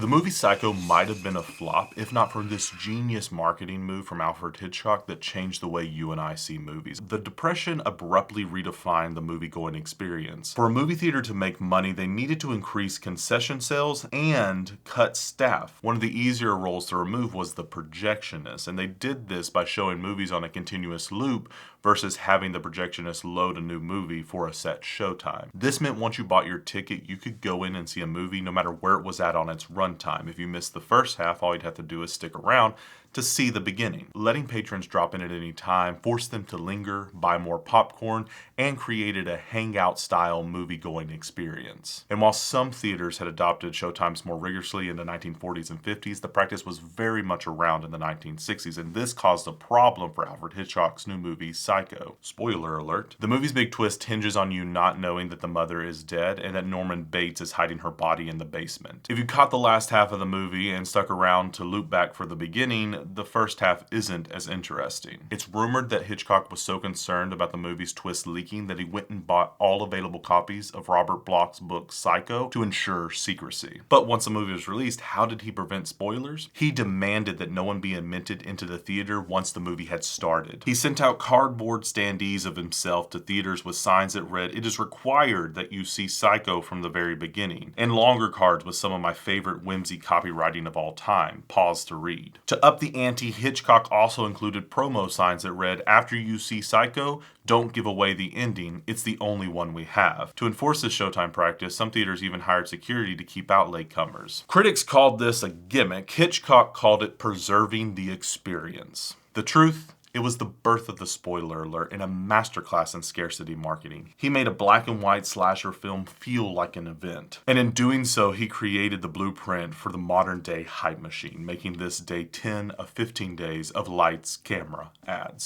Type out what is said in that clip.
The movie Psycho might have been a flop if not for this genius marketing move from Alfred Hitchcock that changed the way you and I see movies. The Depression abruptly redefined the movie-going experience. For a movie theater to make money, they needed to increase concession sales and cut staff. One of the easier roles to remove was the projectionist, and they did this by showing movies on a continuous loop versus having the projectionist load a new movie for a set showtime. This meant once you bought your ticket, you could go in and see a movie no matter where it was at on its runtime. If you missed the first half, all you'd have to do is stick around to see the beginning. Letting patrons drop in at any time forced them to linger, buy more popcorn, and created a hangout-style movie-going experience. And while some theaters had adopted showtimes more rigorously in the 1940s and 50s, the practice was very much around in the 1960s, and this caused a problem for Alfred Hitchcock's new movie, Psycho. Spoiler alert. The movie's big twist hinges on you not knowing that the mother is dead and that Norman Bates is hiding her body in the basement. If you caught the last half of the movie and stuck around to loop back for the beginning, the first half isn't as interesting. It's rumored that Hitchcock was so concerned about the movie's twist leaking that he went and bought all available copies of Robert Bloch's book Psycho to ensure secrecy. But once the movie was released, how did he prevent spoilers? He demanded that no one be admitted into the theater once the movie had started. He sent out cardboard standees of himself to theaters with signs that read, "It is required that you see Psycho from the very beginning," and longer cards with some of my favorite whimsy copywriting of all time, pause to read. To up the ante, Hitchcock also included promo signs that read, "After you see Psycho, don't give away the ending, it's the only one we have." To enforce this showtime practice, some theaters even hired security to keep out latecomers. Critics called this a gimmick. Hitchcock called it preserving the experience. The truth? It was the birth of the spoiler alert and a masterclass in scarcity marketing. He made a black and white slasher film feel like an event. And in doing so, he created the blueprint for the modern day hype machine, making this day 10 of 15 days of lights, camera, ads.